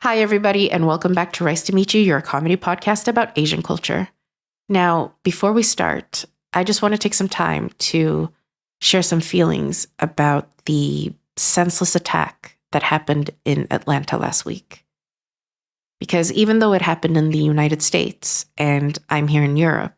Hi, everybody, and welcome back to Rice to Meet You, your comedy podcast about Asian culture. Now, before we start, I just want to take some time to share some feelings about the senseless attack that happened in Atlanta last week. Because even though it happened in the United States and I'm here in Europe,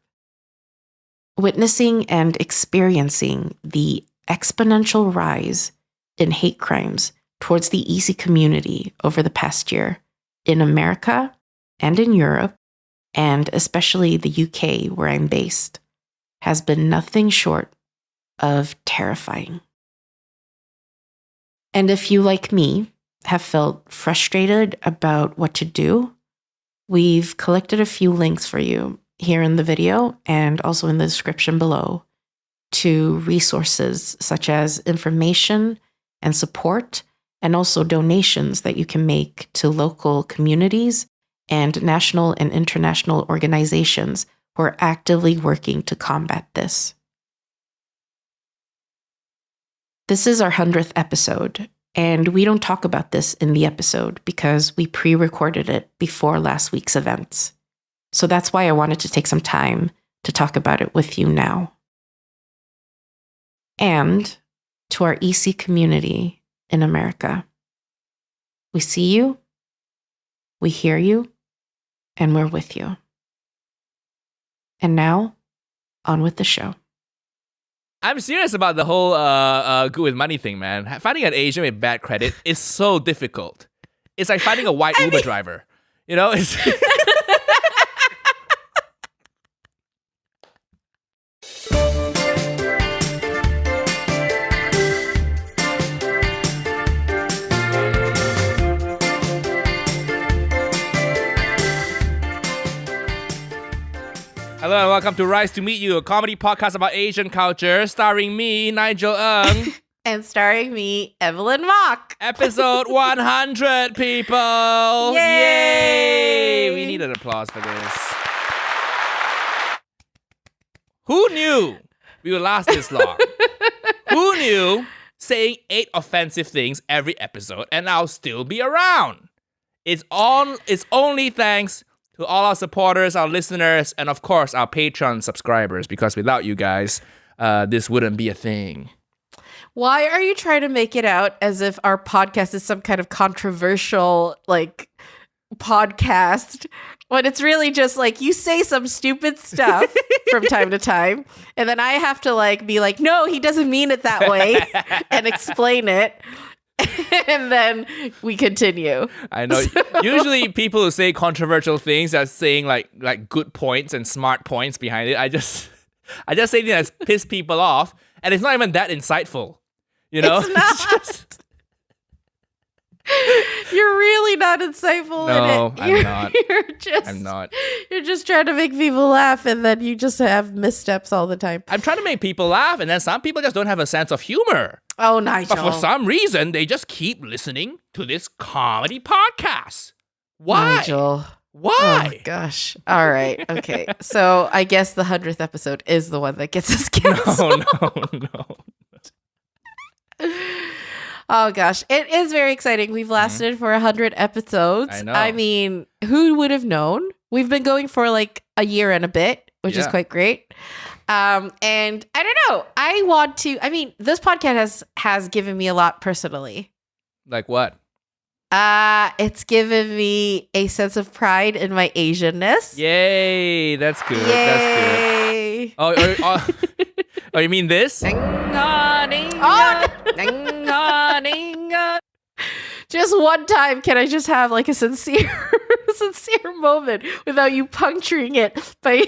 witnessing and experiencing the exponential rise in hate crimes towards the ESEA community over the past year in America and in Europe, and especially the UK where I'm based, has been nothing short of terrifying. And if you, like me, have felt frustrated about what to do, we've collected a few links for you here in the video and also in the description below to resources such as information and support, and also donations that you can make to local communities and national and international organizations who are actively working to combat this. This is our 100th episode, and we don't talk about this in the episode because we pre-recorded it before last week's events. So that's why I wanted to take some time to talk about it with you now. And to our ESEA community in America, we see you, we hear you, and we're with you. And now, on with the show. I'm serious about the whole good with money thing, man. Finding an Asian with bad credit is so difficult. It's like finding a white Uber driver. You know, it's... Hello and welcome to Rise to Meet You, a comedy podcast about Asian culture, starring me, Nigel Ng. And starring me, Evelyn Mock. Episode 100, people! Yay! We need an applause for this. Who knew we would last this long? Who knew saying 8 offensive things every episode and I'll still be around? It's only thanks to all our supporters, our listeners, and of course, our Patreon subscribers, because without you guys, this wouldn't be a thing. Why are you trying to make it out as if our podcast is some kind of controversial, podcast, when it's really just, you say some stupid stuff from time to time, and then I have to, be like, no, he doesn't mean it that way, and explain it. And then we continue. I know. Usually people who say controversial things are saying like good points and smart points behind it. I just say things that piss people off, and it's not even that insightful. You know? It's not. You're really not insightful in it. No, I'm not. I'm not. You're just trying to make people laugh, and then you just have missteps all the time. I'm trying to make people laugh, and then some people just don't have a sense of humor. Oh, Nigel. But for some reason, they just keep listening to this comedy podcast. Why? Nigel. Why? Oh, gosh. All right. Okay. So I guess the 100th episode is the one that gets us canceled. No. Oh, gosh. It is very exciting. We've lasted for 100 episodes. I know. I mean, who would have known? We've been going for a year and a bit, which is quite great. And I don't know. This podcast has given me a lot personally. Like what? It's given me a sense of pride in my Asianness. Yay. That's good. Yay. That's good. Oh, you mean this? Just one time, can I just have a sincere moment without you puncturing it by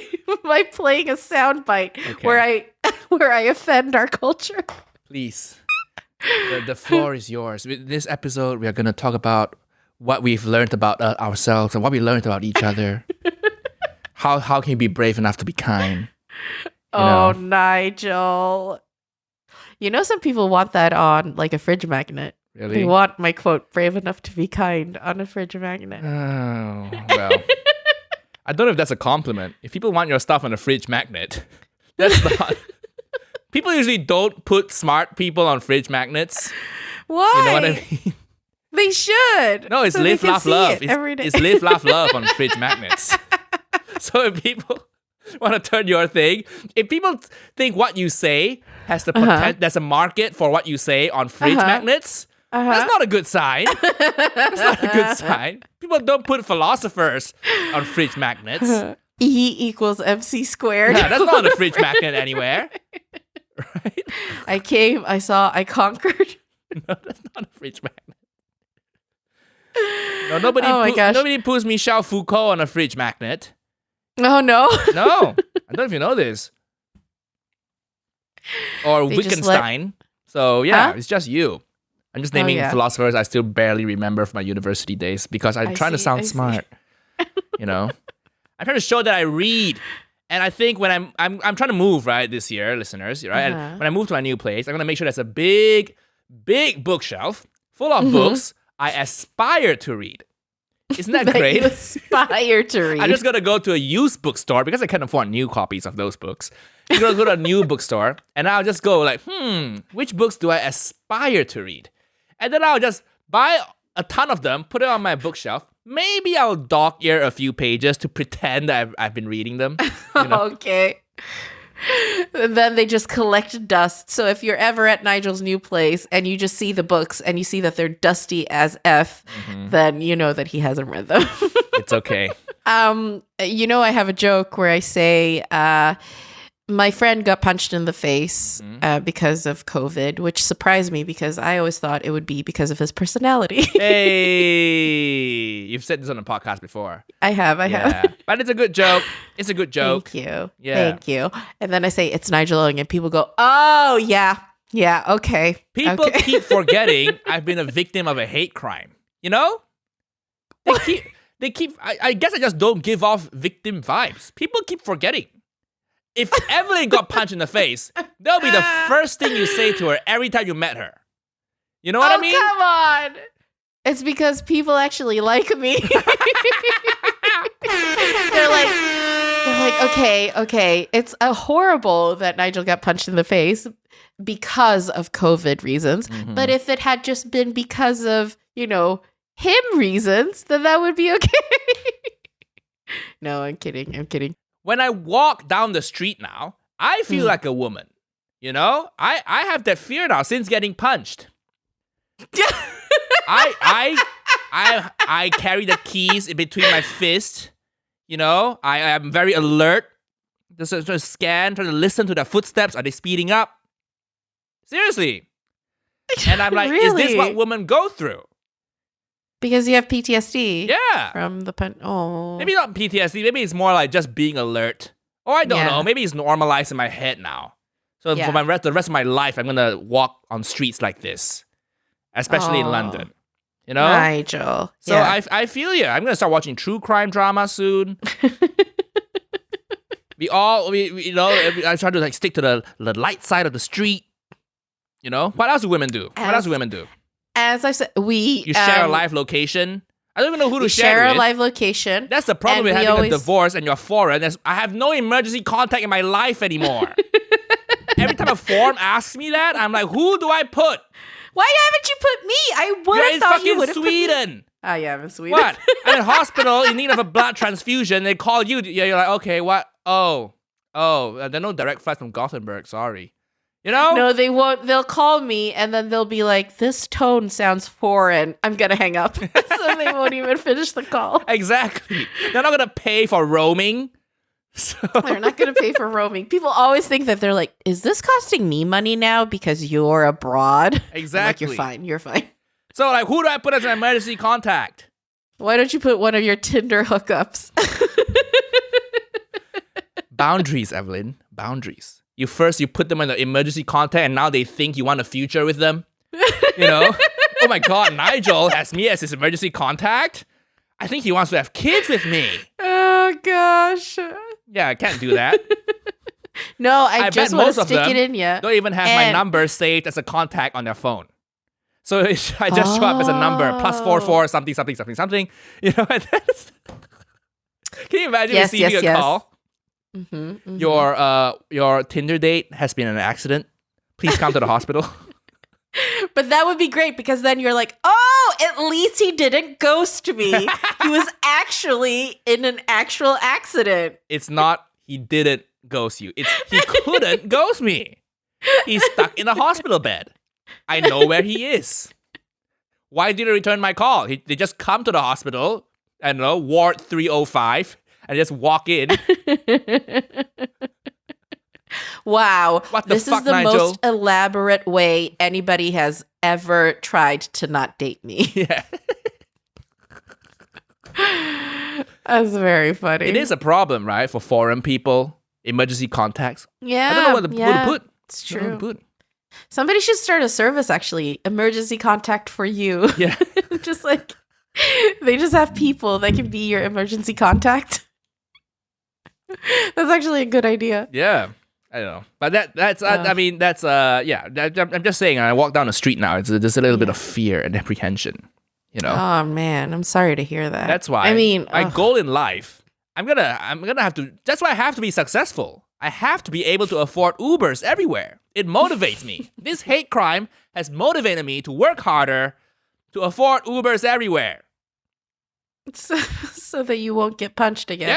playing a soundbite where I offend our culture? Please. The floor is yours. With this episode, we are going to talk about what we've learned about ourselves and what we learned about each other. How can you be brave enough to be kind? Oh, Nigel. You know, some people want that on a fridge magnet. Really? They want my quote, brave enough to be kind, on a fridge magnet. Oh, well. I don't know if that's a compliment. If people want your stuff on a fridge magnet, that's not... People usually don't put smart people on fridge magnets. Why? You know what I mean? They should. No, it's so live, laugh, love. Every day. It's live, laugh, love on fridge magnets. So if people want to turn your thing, if people think what you say has the potential, there's a market for what you say on fridge magnets, that's not a good sign. That's not a good sign. People don't put philosophers on fridge magnets. E equals MC squared. Yeah, that's not on a fridge magnet anywhere. Right? I came, I saw, I conquered. No, that's not a fridge magnet. No, nobody puts Michel Foucault on a fridge magnet. Oh, no. No, I don't know if you know this. Or They just Wittgenstein. So yeah, it's just you. I'm just naming yeah. philosophers I still barely remember from my university days because I'm trying to sound smart. You know, I'm trying to show that I read. And I think when I'm trying to move right this year, listeners, right? And when I move to my new place, I'm gonna make sure there's a big bookshelf full of books I aspire to read. Isn't that great? You aspire to read. I'm just gonna go to a used bookstore because I can't afford new copies of those books. I'm gonna go to a new bookstore and I'll just go like, which books do I aspire to read? And then I'll just buy a ton of them, put it on my bookshelf. Maybe I'll dog ear a few pages to pretend that I've been reading them. You know? Okay. And then they just collect dust. So if you're ever at Nigel's new place and you just see the books and you see that they're dusty as F, then you know that he hasn't read them. It's okay. You know, I have a joke where I say, my friend got punched in the face because of COVID, which surprised me because I always thought it would be because of his personality. Hey, you've said this on a podcast before. I have. But it's a good joke. It's a good joke. Thank you. Yeah. Thank you. And then I say, it's Nigel Owing, and people go, oh, yeah, okay. People okay. keep forgetting I've been a victim of a hate crime. You know? They keep, I guess I just don't give off victim vibes. People keep forgetting. If Evelyn got punched in the face, that'll be the first thing you say to her every time you met her. You know what I mean? Come on. It's because people actually like me. They're like, okay. It's horrible that Nigel got punched in the face because of COVID reasons. But if it had just been because of, him reasons, then that would be okay. No, I'm kidding. When I walk down the street now, I feel like a woman. You know? I have that fear now since getting punched. I carry the keys in between my fists. You know? I am very alert. Just trying to scan, trying to listen to their footsteps. Are they speeding up? Seriously. And I'm like, Really? Is this what women go through? Because you have PTSD. Yeah. From the punch. Oh. Maybe not PTSD. Maybe it's more like just being alert. Or I don't know. Maybe it's normalized in my head now. So for the rest of my life, I'm going to walk on streets like this. Especially in London. You know? Nigel. So I feel you. I'm going to start watching true crime drama soon. I try to stick to the light side of the street. You know? What else do women do? As I said, You share a live location. I don't even know who to share share with. a live location. That's the problem with having a divorce and you're foreign. I have no emergency contact in my life anymore. Every time a form asks me that, I'm like, who do I put? Why haven't you put me? I would have thought you would have put me. You're in fucking Sweden. Oh, yeah, I'm in Sweden. What? I'm in hospital in need of a blood transfusion. They call you. You're like, okay, what? Oh, there are no direct flights from Gothenburg. Sorry. You know? No, they won't. They'll call me and then they'll be like, this tone sounds foreign. I'm going to hang up. So they won't even finish the call. Exactly. They're not going to pay for roaming. So. They're not going to pay for roaming. People always think that they're like, is this costing me money now because you're abroad? Exactly. Like, you're fine. So like, who do I put as an emergency contact? Why don't you put one of your Tinder hookups? Boundaries, Evelyn. Boundaries. You put them in the emergency contact and now they think you want a future with them. You know? Oh my God, Nigel has me as his emergency contact? I think he wants to have kids with me. Oh gosh. Yeah, I can't do that. No, I just want to stick it in you. Don't even have my number saved as a contact on their phone. So I just show up as a number, +44 something. You know, can you imagine receiving a call? Your Tinder date has been in an accident. Please come to the hospital. But that would be great because then you're like, oh, at least he didn't ghost me. He was actually in an actual accident. It's not he didn't ghost you. It's he couldn't ghost me. He's stuck in a hospital bed. I know where he is. Why did he return my call? They just come to the hospital, I don't know, Ward 305, and just walk in. Wow. What the this fuck, is the Nigel? most elaborate way anybody has ever tried to not date me. Yeah. That's very funny. It is a problem, right, for foreign people, emergency contacts. Yeah. I don't know who to put. It's I don't know true. who to put. Somebody should start a service, actually. Emergency contact for you. Yeah. Just like, they just have people that can be your emergency contact. That's actually a good idea. Yeah. I don't know. But I'm just saying, I walk down the street now, there's a little bit of fear and apprehension, you know? Oh, man. I'm sorry to hear that. That's why. I mean, my goal in life, I'm gonna have to. That's why I have to be successful. I have to be able to afford Ubers everywhere. It motivates me. This hate crime has motivated me to work harder to afford Ubers everywhere. so that you won't get punched again.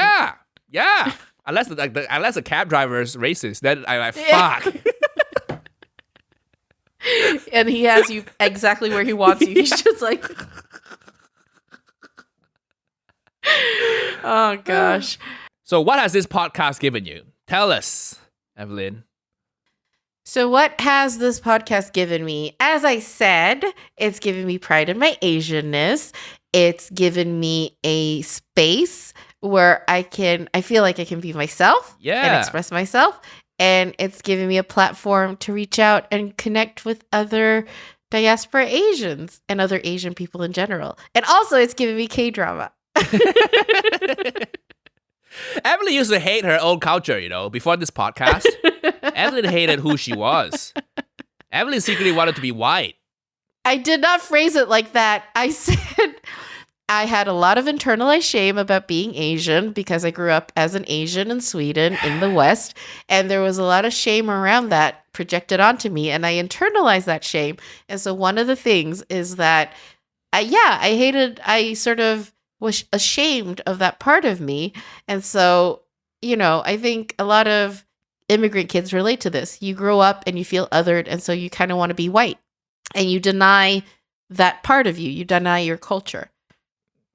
Yeah. Unless the cab driver is racist, then I'm like, fuck. And he has you exactly where he wants you. He's just like, oh gosh. So what has this podcast given you? Tell us, Evelyn. So what has this podcast given me? As I said, it's given me pride in my Asianness. It's given me a space where I feel like I can be myself and express myself. And it's given me a platform to reach out and connect with other diaspora Asians and other Asian people in general. And also it's given me K-drama. Evelyn used to hate her own culture, before this podcast. Evelyn hated who she was. Evelyn secretly wanted to be white. I did not phrase it like that. I said I had a lot of internalized shame about being Asian because I grew up as an Asian in Sweden in the West. And there was a lot of shame around that projected onto me. And I internalized that shame. And so one of the things is that, I sort of was ashamed of that part of me. And so, I think a lot of immigrant kids relate to this. You grow up and you feel othered, and so you kind of want to be white. And you deny that part of you. You deny your culture.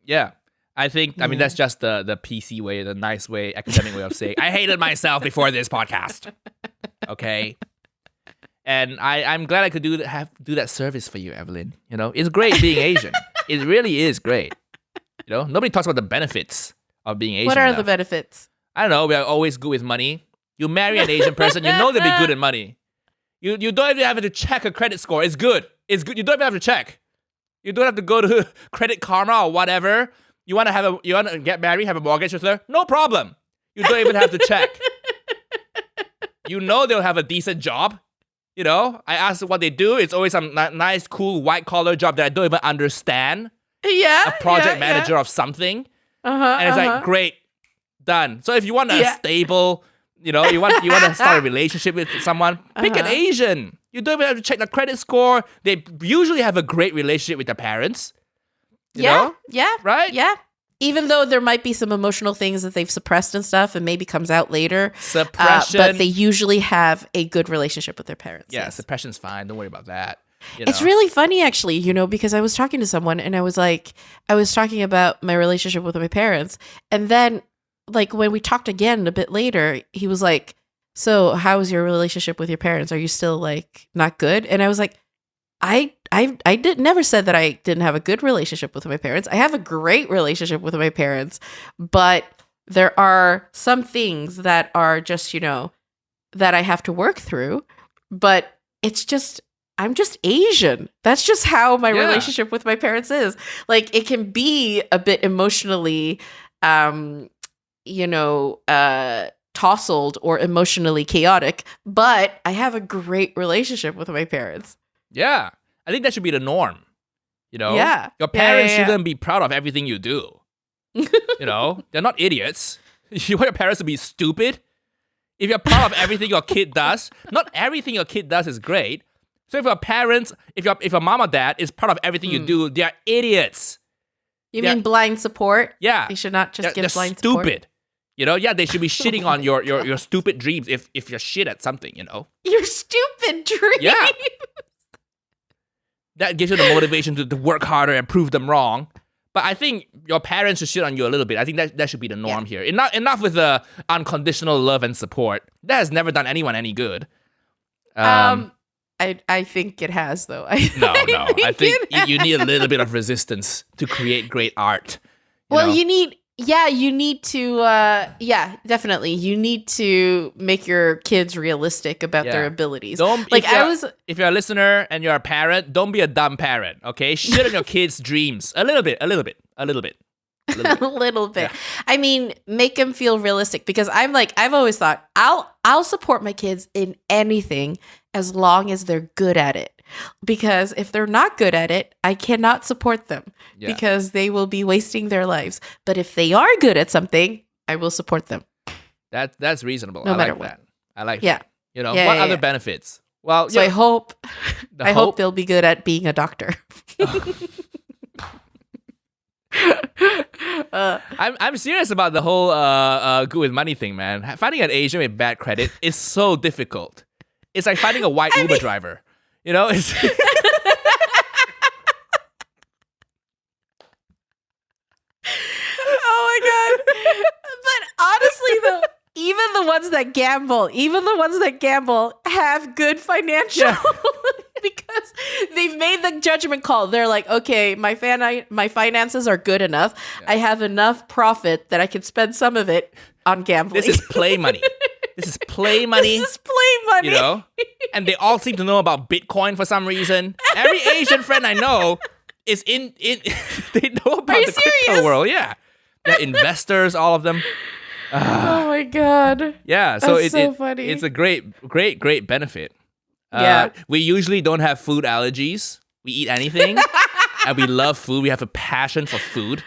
Yeah. I mean, that's just the PC way, the nice way, academic way of saying, I hated myself before this podcast. Okay? And I'm glad I could do that service for you, Evelyn. It's great being Asian. It really is great. Nobody talks about the benefits of being Asian. What are enough. the benefits? I don't know. We are always good with money. You marry an Asian person, they'll be good at money. You don't even have to check a credit score. It's good. It's good. You don't even have to check. You don't have to go to Credit Karma or whatever. You want to get married, have a mortgage with her? No problem. You don't even have to check. They'll have a decent job. I ask what they do. It's always some nice, cool, white-collar job that I don't even understand. Yeah. A project manager of something. And it's like, great, done. So if you want a stable, you want to start a relationship with someone, pick an Asian. You don't even have to check the credit score. They usually have a great relationship with their parents. You know? Yeah. Right? Yeah. Even though there might be some emotional things that they've suppressed and stuff and maybe comes out later. Suppression. But they usually have a good relationship with their parents. Yeah, yes. suppression's fine. Don't worry about that. It's really funny, actually, because I was talking to someone and I was talking about my relationship with my parents. And then, when we talked again a bit later, he was like, so how's your relationship with your parents? Are you still, not good? And I was like, I never said that I didn't have a good relationship with my parents. I have a great relationship with my parents. But there are some things that are just, that I have to work through. But it's just... I'm just Asian. That's just how my relationship with my parents is. It can be a bit emotionally, tousled or emotionally chaotic, but I have a great relationship with my parents. Yeah. I think that should be the norm. Yeah. Your parents shouldn't be proud of everything you do. They're not idiots. You want your parents to be stupid? If you're proud of everything your kid does, not everything your kid does is great. So if your parents, if your mom or dad is part of everything you do, they are idiots. You mean blind support? Yeah. They should not just give they're blind support. stupid. They should be shitting on your stupid dreams if you're shit at something, Your stupid dreams. Yeah. That gives you the motivation to work harder and prove them wrong. But I think your parents should shit on you a little bit. I think that should be the norm here. Enough with the unconditional love and support. That has never done anyone any good. I think it has, though. No. I think you need a little bit of resistance to create great art. You need to, definitely. You need to make your kids realistic about their abilities. If you're a listener and you're a parent, don't be a dumb parent, okay? Shit on your kids' dreams. A little bit. A little bit. Yeah. I mean, make them feel realistic, because I've always thought I'll support my kids in anything as long as they're good at it. Because if they're not good at it, I cannot support them because they will be wasting their lives. But if they are good at something, I will support them. That's reasonable. No matter like what. That. I like that. What other benefits? Well, so I hope they'll be good at being a doctor. I'm serious about the whole good with money thing, man. Finding an Asian with bad credit is so difficult. It's like finding a white Uber driver. It's oh my god. But honestly though, even the ones that gamble have good financial because they've made the judgment call. They're like, okay, my finances are good enough. I have enough profit that I can spend some of it on gambling. This is play money. And they all seem to know about Bitcoin for some reason. Every Asian friend I know is in they know about the crypto world. Yeah. They're investors, all of them. Oh my god. Yeah, so it's so funny. It's a great benefit. Yeah. We usually don't have food allergies. We eat anything. And we love food. We have a passion for food.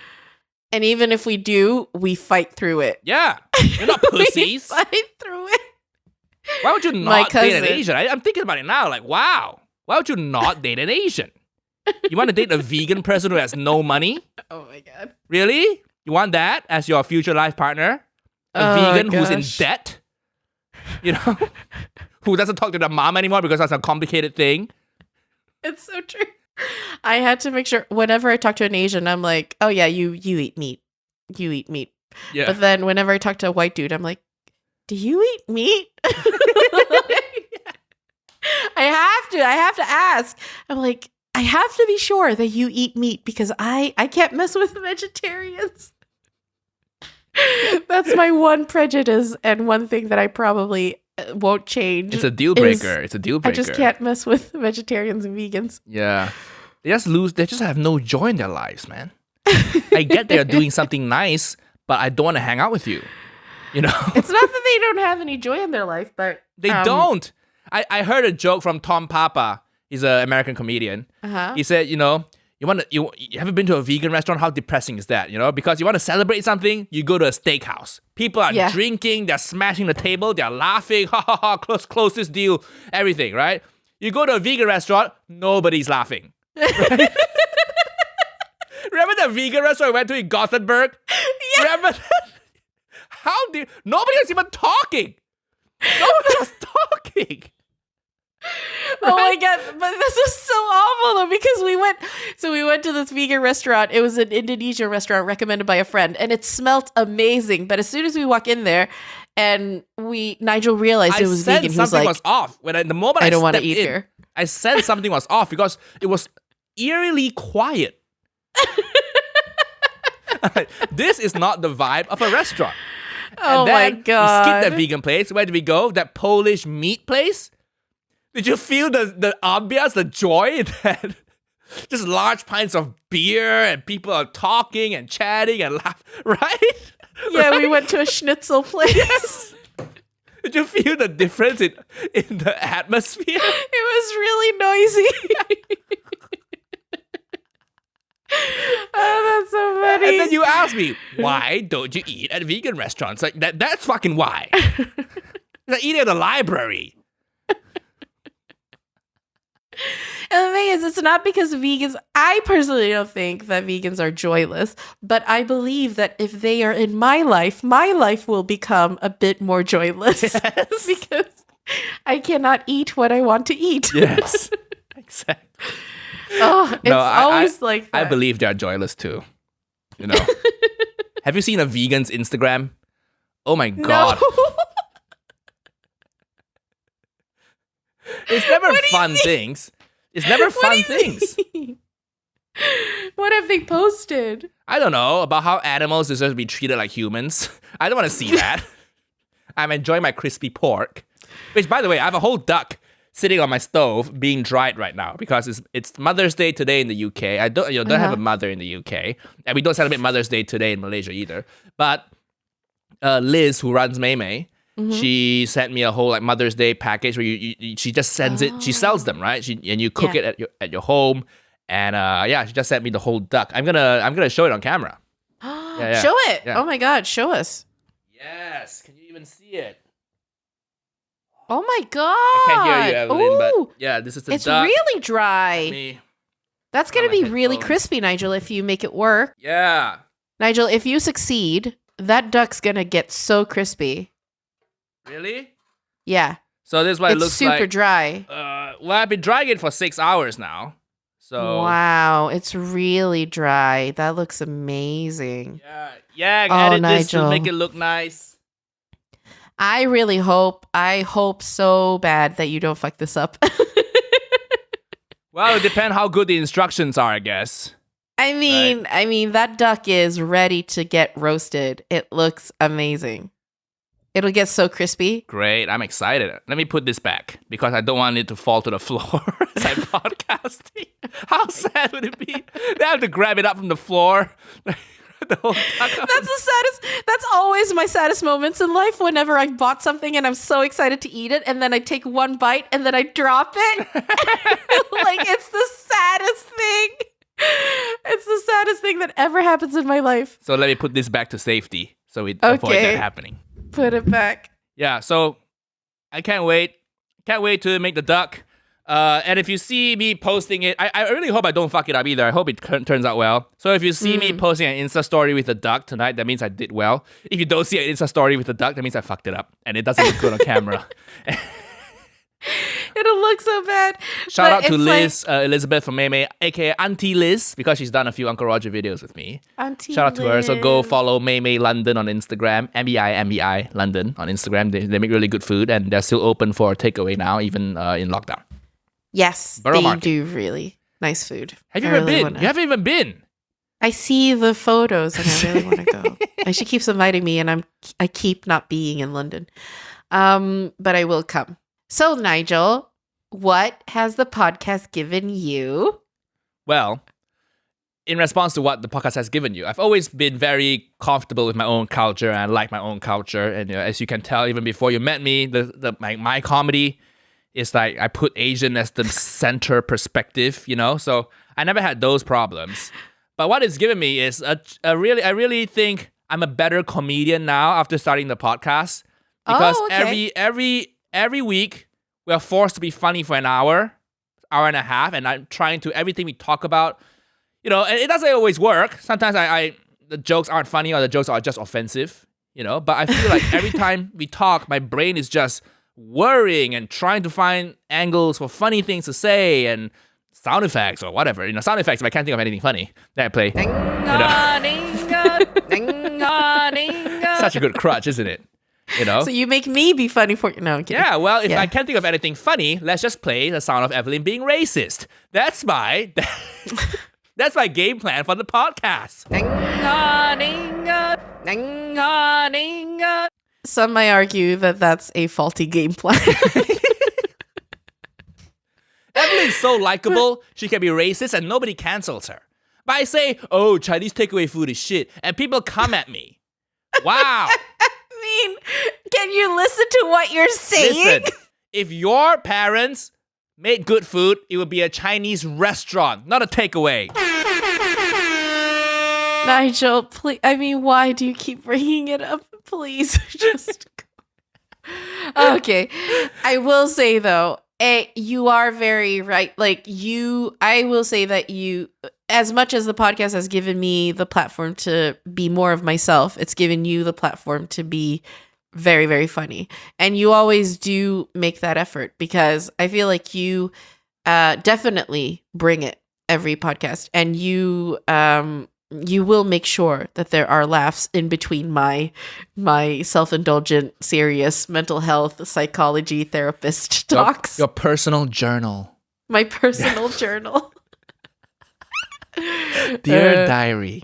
And even if we do, we fight through it. Yeah. We're not pussies. We fight through it. Why would you not date an Asian? I'm thinking about it now. Like, wow. Why would you not date an Asian? You want to date a vegan person who has no money? Oh my god. Really? You want that as your future life partner? A vegan who's in debt? Who doesn't talk to their mom anymore because that's a complicated thing? It's so true. I had to make sure whenever I talk to an Asian, I'm like, oh yeah, you eat meat. You eat meat. Yeah. But then whenever I talk to a white dude, I'm like, do you eat meat? I have to ask. I'm like, I have to be sure that you eat meat because I can't mess with vegetarians. That's my one prejudice and one thing that I probably won't change. It's a deal breaker. I just can't mess with vegetarians and vegans. Yeah. They just have no joy in their lives, man. I get they're doing something nice, but I don't want to hang out with you. It's not that they don't have any joy in their life, but they don't. I heard a joke from Tom Papa. He's an American comedian. Uh-huh. He said, you haven't been to a vegan restaurant? How depressing is that? Because you want to celebrate something, you go to a steakhouse. People are drinking, they're smashing the table, they're laughing, ha ha ha, close this deal, everything, right? You go to a vegan restaurant, nobody's laughing. Right? Remember the vegan restaurant we went to in Gothenburg? Yeah. Remember that? Nobody was even talking. Nobody was talking. Oh my god, but this is so awful though, because we went to this vegan restaurant. It was an Indonesian restaurant recommended by a friend, and it smelled amazing. But as soon as we walk in there, and Nigel realized it was vegan, he was like, something was off. The moment I don't want to eat here. I sensed something was off because it was eerily quiet. This is not the vibe of a restaurant. Oh my god. We skipped that vegan place. Where did we go? That Polish meat place? Did you feel the ambiance, the joy that just large pints of beer and people are talking and chatting and laughing, right? Yeah, right? We went to a schnitzel place. Yes. Did you feel the difference in the atmosphere? It was really noisy. Oh, that's so funny. And then you ask me, why don't you eat at vegan restaurants? Like that's fucking why. It's like eating at the library. And the thing is, it's not because vegans, I personally don't think that vegans are joyless, but I believe that if they are in my life will become a bit more joyless. Yes. Because I cannot eat what I want to eat. Yes, exactly. Oh, it's always like that. I believe they're joyless too. You know. Have you seen a vegan's Instagram? Oh my god. No. It's never fun things. It's never fun things. What have they posted? I don't know about how animals deserve to be treated like humans. I don't want to see that. I'm enjoying my crispy pork. Which, by the way, I have a whole duck sitting on my stove being dried right now because it's Mother's Day today in the UK. I don't have a mother in the UK, and we don't celebrate Mother's Day today in Malaysia either. But Liz, who runs Maymay, she sent me a whole like Mother's Day package where she just sends it. She sells them, right? And you cook it at your home, and she just sent me the whole duck. I'm gonna show it on camera. Yeah. Show it! Yeah. Oh my god, show us! Yes, can you even see it? Oh my god! I can't hear you, Evelyn, but Ooh, yeah, this is the it's duck. really dry. That's gonna be really headphones. crispy, Nigel. If you make it work, Yeah. Nigel, if you succeed, that duck's gonna get so crispy. Really? Yeah, So this is what it it's looks super like. dry. Well, I've been drying it for 6 hours now. So Wow, it's really dry. That looks amazing. yeah, Oh, edit this to Nigel. make it look nice. I hope so bad that you don't fuck this up. Well, it depends how good the instructions are, I guess. I mean, that duck is ready to get roasted. It looks amazing. It'll get so crispy. Great, I'm excited. Let me put this back because I don't want it to fall to the floor as I'm podcasting. How sad would it be? They have to grab it up from the floor. The whole duck up. That's the saddest. That's always my saddest moments in life. Whenever I've bought something and I'm so excited to eat it, and then I take one bite and then I drop it. Like, it's the saddest thing. It's the saddest thing that ever happens in my life. So let me put this back to safety so we avoid that happening. Put it back. Yeah, so I can't wait. Can't wait to make the duck. And if you see me posting it, I really hope I don't fuck it up either. I hope it turns out well. So if you see me posting an Insta story with a duck tonight, that means I did well. If you don't see an Insta story with a duck, that means I fucked it up. And it doesn't look good on camera. It'll look so bad. Shout out to it's Liz, Elizabeth from Maymay, aka Auntie Liz, because she's done a few Uncle Roger videos with me. Auntie Shout out to her. So go Liz. follow Maymay London on Instagram, MBI London on Instagram. They make really good food, and they're still open for takeaway now, even in lockdown. Yes, Borough they Market. do really nice food. Have you I ever really been? wanna- You haven't even been. I see the photos and I really want to go. And she keeps inviting me, and I keep not being in London. But I will come. So, Nigel, what has the podcast given you? Well, in response to what the podcast has given you, I've always been very comfortable with my own culture, and I like my own culture. And as you can tell, even before you met me, my comedy is like I put Asian as the center perspective, So I never had those problems. But what it's given me is I really think I'm a better comedian now after starting the podcast, because every week we are forced to be funny for an hour and a half, and I'm trying to everything we talk about, and it doesn't always work. Sometimes the jokes aren't funny, or the jokes are just offensive, But I feel like every time we talk, my brain is just worrying and trying to find angles for funny things to say and sound effects or whatever. Sound effects, if I can't think of anything funny, then I play. Such a good crutch, isn't it? So you make me be funny for you. No, I'm kidding. Yeah, well, if I can't think of anything funny, let's just play the sound of Evelyn being racist. That's my game plan for the podcast. Some might argue that that's a faulty game plan. Evelyn's so likable, she can be racist and nobody cancels her. But I say, oh, Chinese takeaway food is shit, and people come at me. Wow. I mean, can you listen to what you're saying? Listen, if your parents made good food, it would be a Chinese restaurant, not a takeaway. Nigel, please. I mean, why do you keep bringing it up? Please, just. Okay. I will say, though, You are very right. Like I will say that as much as the podcast has given me the platform to be more of myself, it's given you the platform to be very, very funny. And you always do make that effort because I feel like you definitely bring it every podcast, and you will make sure that there are laughs in between my self-indulgent, serious mental health, psychology therapist talks. Your personal journal. My personal journal. Dear diary.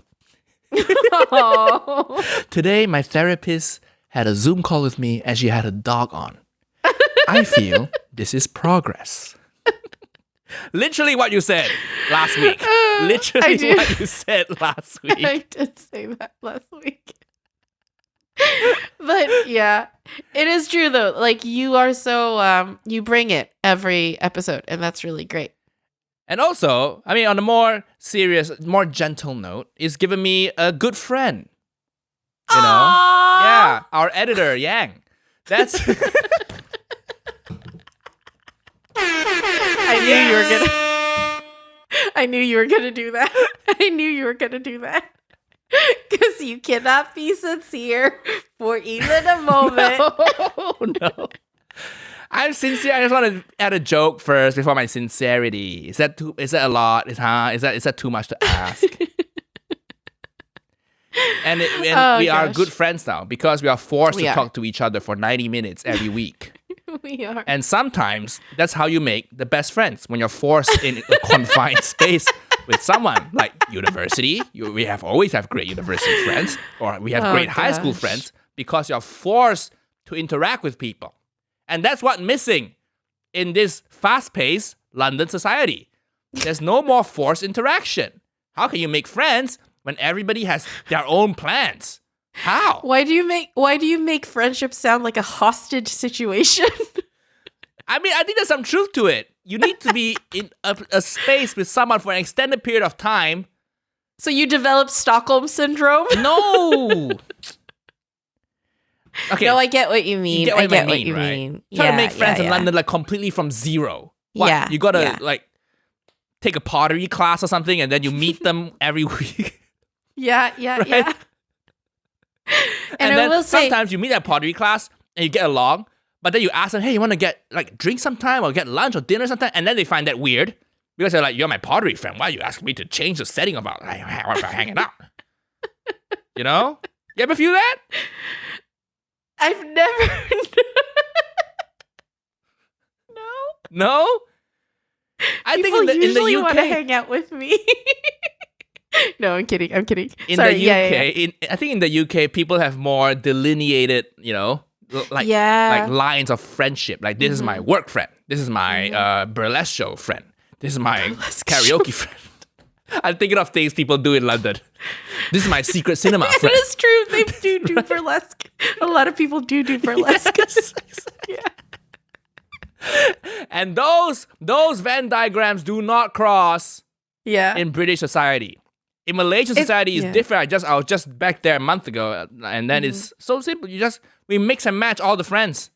Oh. Today, my therapist had a Zoom call with me and she had a dog on. I feel this is progress. Literally what you said last week. Literally what you said last week. I did say that last week. But yeah, it is true though. Like you are so, you bring it every episode and that's really great. And also, I mean, on a more serious, more gentle note, it's given me a good friend. You know? Aww. Yeah, our editor, Yang. That's... I knew you were gonna do that. I knew you were gonna do that. Because you cannot be sincere for even a moment. No. I'm sincere. I just want to add a joke first before my sincerity. Is that a lot? Is that too much to ask? And we are good friends now because we are forced to talk to each other for 90 minutes every week. We are. And sometimes that's how you make the best friends, when you're forced in a confined space with someone. Like university, we always have great university friends, or we have great high school friends, because you're forced to interact with people. And that's what's missing in this fast-paced London society. There's no more forced interaction. How can you make friends when everybody has their own plans? How? Why do you make friendship sound like a hostage situation? I mean, I think there's some truth to it. You need to be in a space with someone for an extended period of time. So you develop Stockholm syndrome? No. Okay. No, I get what you mean. I get what you mean. Try to make friends in London like completely from zero. What? Yeah. You gotta like take a pottery class or something, and then you meet them every week. Yeah. Right? And then sometimes you meet at pottery class and you get along, but then you ask them, hey, you want to get like drink sometime or get lunch or dinner sometime? And then they find that weird because they're like, you're my pottery friend. Why are you asking me to change the setting about hanging out? You know? You ever feel that? I've never. No? I think in the usually UK, want to hang out with me. No, I'm kidding. In the UK, I think in the UK, people have more delineated, you know, like lines of friendship. Like, this is my work friend. This is my burlesque show friend. This is my karaoke friend. I'm thinking of things people do in London. This is my secret cinema friend. It is true. They do burlesque. A lot of people do burlesque. Yes. Yeah. And those Venn diagrams do not cross in British society. In Malaysian society, it's different. I was just back there a month ago, and then it's so simple. We mix and match all the friends.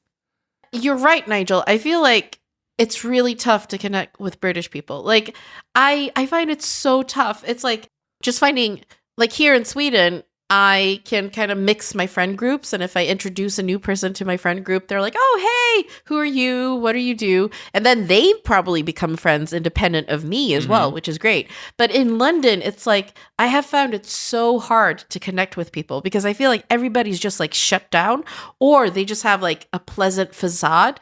You're right, Nigel. I feel like it's really tough to connect with British people. Like, I find it so tough. It's like just finding, like here in Sweden, I can kind of mix my friend groups. And if I introduce a new person to my friend group, they're like, oh, hey, who are you? What do you do? And then they probably become friends independent of me as well, which is great. But in London, it's like, I have found it so hard to connect with people because I feel like everybody's just like shut down, or they just have like a pleasant facade.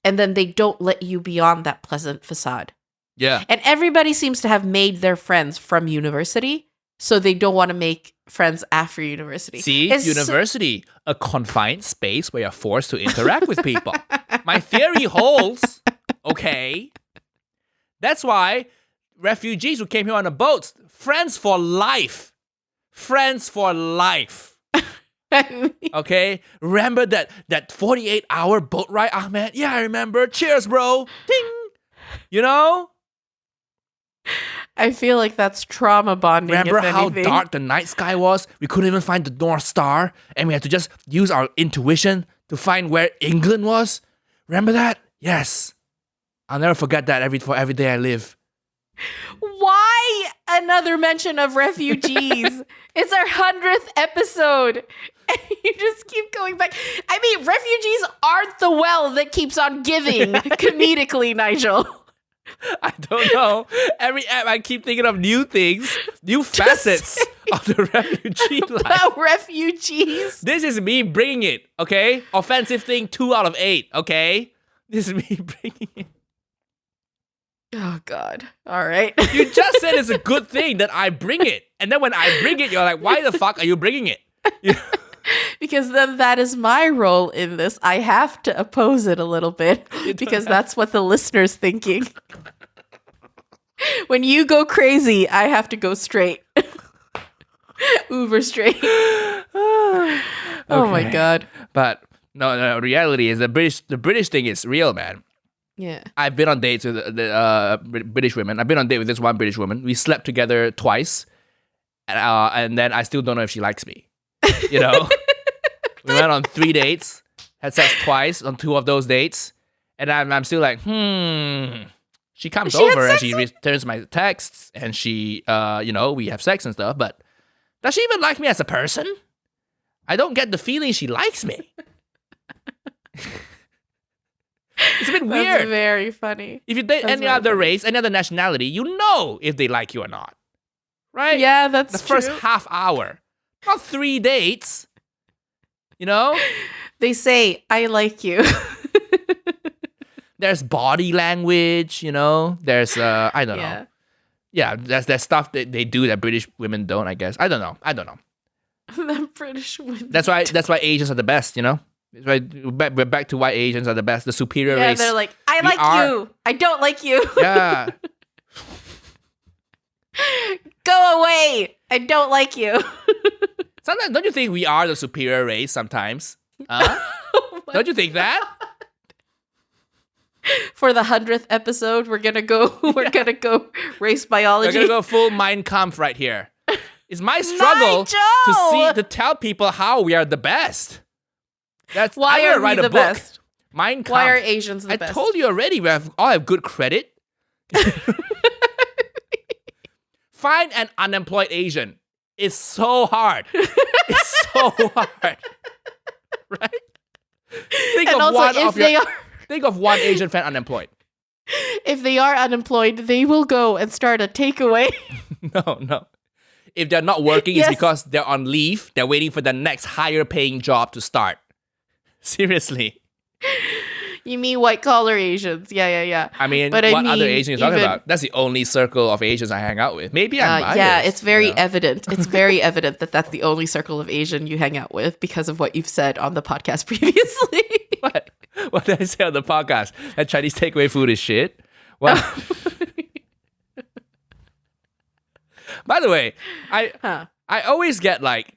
And then they don't let you beyond that pleasant facade. Yeah. And everybody seems to have made their friends from university. So they don't want to make friends after university. See, university, a confined space where you're forced to interact with people. My theory holds, okay? That's why refugees who came here on a boat, friends for life. Friends for life. Okay? Remember that 48-hour boat ride, Ahmed? Yeah, I remember. Cheers, bro. Ding. You know? I feel like that's trauma bonding. Remember how dark the night sky was? We couldn't even find the North Star, and we had to just use our intuition to find where England was? Remember that? Yes. I'll never forget that for every day I live. Why another mention of refugees? It's our 100th episode. And you just keep going back. I mean, refugees aren't the well that keeps on giving comedically, Nigel. I don't know. Every app, I keep thinking of new things, new facets of the refugee life. About refugees. This is me bringing it, okay? Offensive thing, 2 out of 8, okay? This is me bringing it. Oh, God. All right. You just said it's a good thing that I bring it. And then when I bring it, you're like, why the fuck are you bringing it? Because then that is my role in this. I have to oppose it a little bit because that's what the listener's thinking. When you go crazy, I have to go straight. Uber straight. Oh my God. But no, reality is the British thing is real, man. Yeah. I've been on dates with the British women. I've been on date with this one British woman. We slept together twice. And then I still don't know if she likes me. You know? We went on 3 dates. Had sex twice on 2 of those dates. And I'm still like, She comes over and she returns my texts. And she, we have sex and stuff. But does she even like me as a person? I don't get the feeling she likes me. It's a bit weird. That's very funny. If you date any other race, any other nationality, you know if they like you or not. Right? Yeah, that's the first half hour. Not 3 dates. You know? They say, I like you. There's body language, you know? There's, I don't know. Yeah, there's stuff that they do that British women don't, I guess. I don't know. The British women. That's why Asians are the best, you know? We're back to why Asians are the best, the superior race. Yeah, they're like, I like you. I don't like you. Yeah. Go away. I don't like you. Sometimes, don't you think we are the superior race sometimes? Don't you think that? For the 100th episode, we're gonna go race biology. We're gonna go full Mein Kampf right here. It's my struggle to tell people how we are the best. Why are we the best? Mein Kampf. Why are Asians the best? I told you already. We all have good credit. Find an unemployed Asian. It's so hard. It's so hard. Right? Think of one Asian fan unemployed. If they are unemployed, they will go and start a takeaway. No. If they're not working, it's because they're on leave. They're waiting for the next higher paying job to start. Seriously. You mean white collar Asians? Yeah. I mean, what other Asians are you talking about? That's the only circle of Asians I hang out with. Maybe I'm biased. Yeah, it's very evident. It's very evident that that's the only circle of Asian you hang out with because of what you've said on the podcast previously. What? What did I say on the podcast? That Chinese takeaway food is shit? What? By the way, I always get like,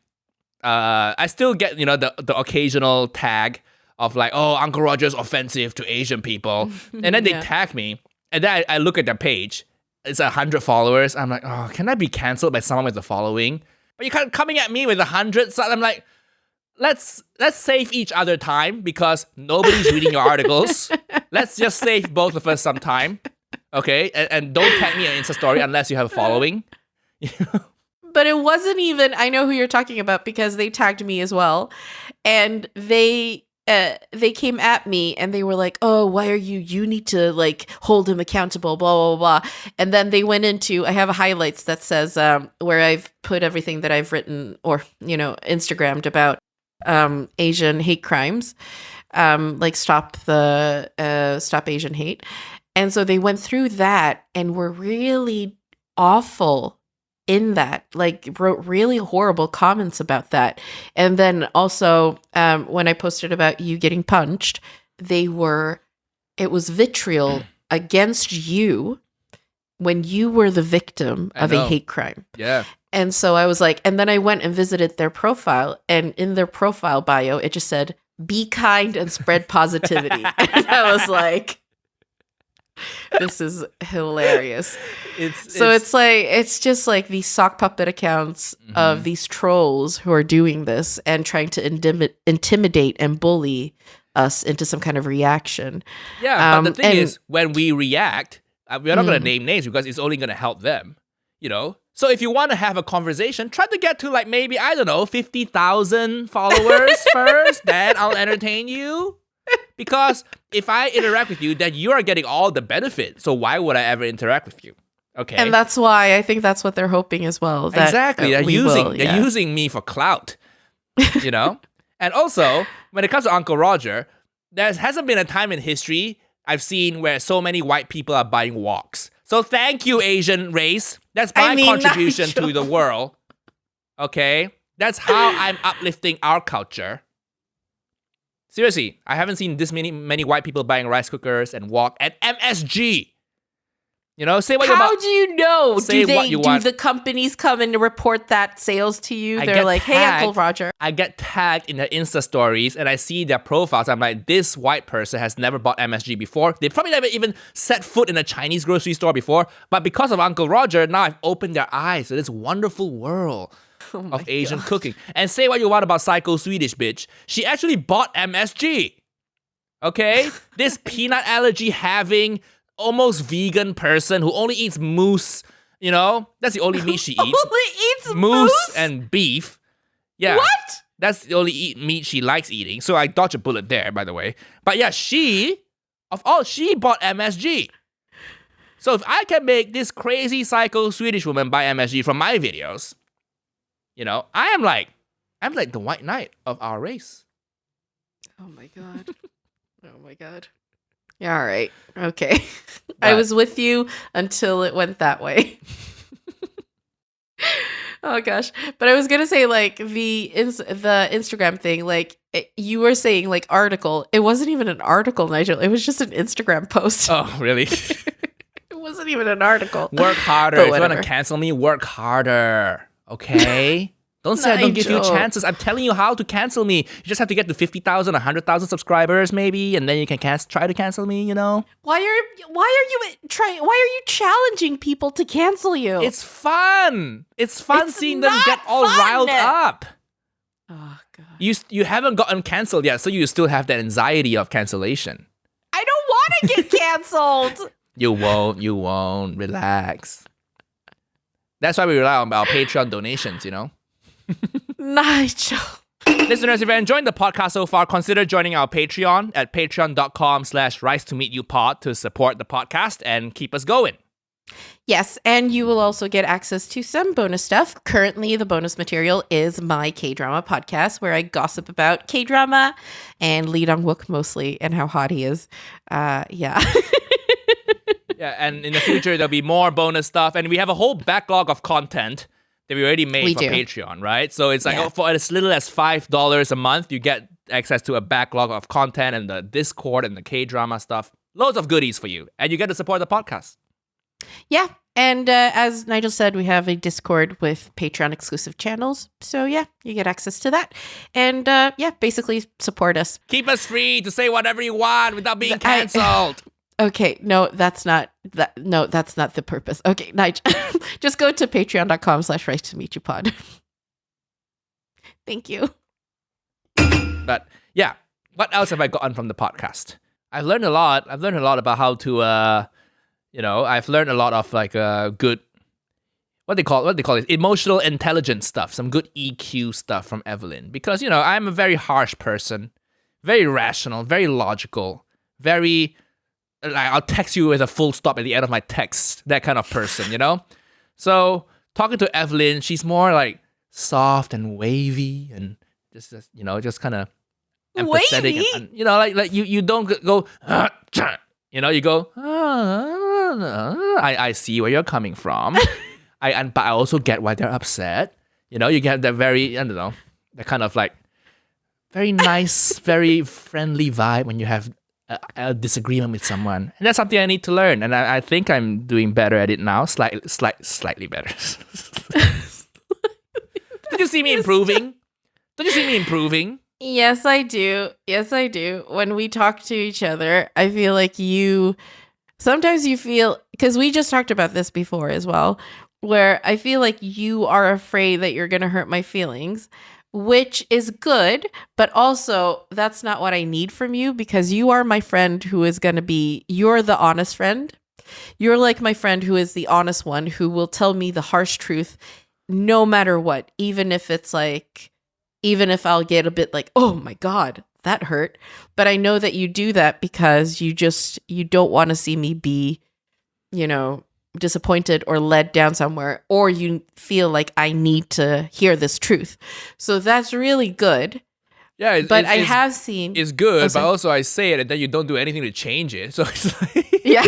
I still get, the occasional tag of like, oh, Uncle Roger's offensive to Asian people. And then they tag me. And then I look at their page. It's 100 followers. I'm like, oh, can I be canceled by someone with a following? But you're coming at me with 100. So I'm like, let's save each other time because nobody's reading your articles. Let's just save both of us some time. Okay? And don't tag me on Insta story unless you have a following. But it wasn't even, I know who you're talking about because they tagged me as well. And they came at me and they were like, oh, why are you need to like hold him accountable, blah, blah, blah. And then they went into, I have a highlights that says where I've put everything that I've written or, Instagrammed about Asian hate crimes, like stop Asian hate. And so they went through that and were really awful in that, like wrote really horrible comments about that. And then also when I posted about you getting punched, it was vitriol against you when you were the victim of a hate crime. Yeah. And so I was like, and then I went and visited their profile, and in their profile bio, it just said, be kind and spread positivity. And I was like, this is hilarious. It's just like these sock puppet accounts of these trolls who are doing this and trying to intimidate and bully us into some kind of reaction. Yeah, but the thing is, when we react, we're not going to name names because it's only going to help them, you know? So if you want to have a conversation, try to get to like maybe, I don't know, 50,000 followers first, then I'll entertain you. Because if I interact with you, then you are getting all the benefit. So why would I ever interact with you? Okay. And that's why I think that's what they're hoping as well. That, exactly. They're using me for clout, you know? And also, when it comes to Uncle Roger, there hasn't been a time in history I've seen where so many white people are buying walks. So thank you, Asian race. That's my contribution to the world. Okay? That's how I'm uplifting our culture. Seriously, I haven't seen this many white people buying rice cookers and wok at MSG. You know, say what you want. How do you know? Say do what you want. The companies come in to report that sales to you? They're like, hey, Uncle Roger. I get tagged in their Insta stories and I see their profiles. I'm like, this white person has never bought MSG before. They probably never even set foot in a Chinese grocery store before. But because of Uncle Roger, now I've opened their eyes to this wonderful world of Asian cooking. And say what you want about Psycho Swedish bitch. She actually bought MSG. Okay? This peanut allergy having almost vegan person who only eats moose, you know? That's the only meat she eats. Only eats moose and beef. Yeah. What? That's the only meat she likes eating. So I dodged a bullet there, by the way. But yeah, she bought MSG. So if I can make this crazy psycho Swedish woman buy MSG from my videos, you know, I'm like the white knight of our race. Oh my God. Oh my God. Yeah, all right. Okay. I was with you until it went that way. Oh gosh. But I was going to say like the Instagram thing, like you were saying like article. It wasn't even an article, Nigel. It was just an Instagram post. Oh, really? It wasn't even an article. Work harder. If you want to cancel me, work harder. Okay? Don't say I don't give you chances. I'm telling you how to cancel me. You just have to get to 50,000, 100,000 subscribers maybe, and then you can try to cancel me, you know? Why are you challenging people to cancel you? It's fun. It's seeing them get all riled up. Oh God. You haven't gotten canceled yet, so you still have that anxiety of cancellation. I don't want to get canceled. You won't. Relax. That's why we rely on our Patreon donations, you know? Nigel. Listeners, if you're enjoying the podcast so far, consider joining our Patreon at patreon.com/rice-to-meet-you-pod to support the podcast and keep us going. Yes, and you will also get access to some bonus stuff. Currently, the bonus material is my K-drama podcast, where I gossip about K-drama and Lee Dong-wook mostly and how hot he is. Yeah. Yeah, and in the future, there'll be more bonus stuff. And we have a whole backlog of content that we already made for Patreon, right? So it's like for as little as $5 a month, you get access to a backlog of content and the Discord and the K-drama stuff. Loads of goodies for you. And you get to support the podcast. Yeah. And as Nigel said, we have a Discord with Patreon exclusive channels. So yeah, you get access to that. And basically support us. Keep us free to say whatever you want without being canceled. Okay, no, that's not the purpose. Okay, Nigel, just go to patreon.com/rice-to-meet-you-pod. Thank you. But yeah, what else have I gotten from the podcast? I've learned a lot. I've learned a lot about how to, I've learned a lot of like good, what they call it, emotional intelligence stuff, some good EQ stuff from Evelyn. Because, I'm a very harsh person, very rational, very logical, very... I'll text you with a full stop at the end of my text, that kind of person, So talking to Evelyn, she's more like soft and wavy and just kind of empathetic. And, you don't go, you go, I see where you're coming from. But I also get why they're upset. You get that very, I don't know, that kind of like very nice, very friendly vibe when you have a disagreement with someone, and that's something I need to learn, and I think I'm doing better at it now, slightly better. Did you see me improving? Yes, I do. When we talk to each other, I feel like sometimes you feel, because we just talked about this before as well, where I feel like you are afraid that you're going to hurt my feelings, which is good, but also that's not what I need from you because you are my friend who is going to be, you're the honest friend. You're like my friend who is the honest one who will tell me the harsh truth no matter what, even if it's like, even if I'll get a bit like, oh my God, that hurt. But I know that you do that because you don't want to see me be, disappointed or led down somewhere, or you feel like I need to hear this truth. So that's really good. Yeah, I have seen it's good, but also I say it and then you don't do anything to change it. So it's like yeah.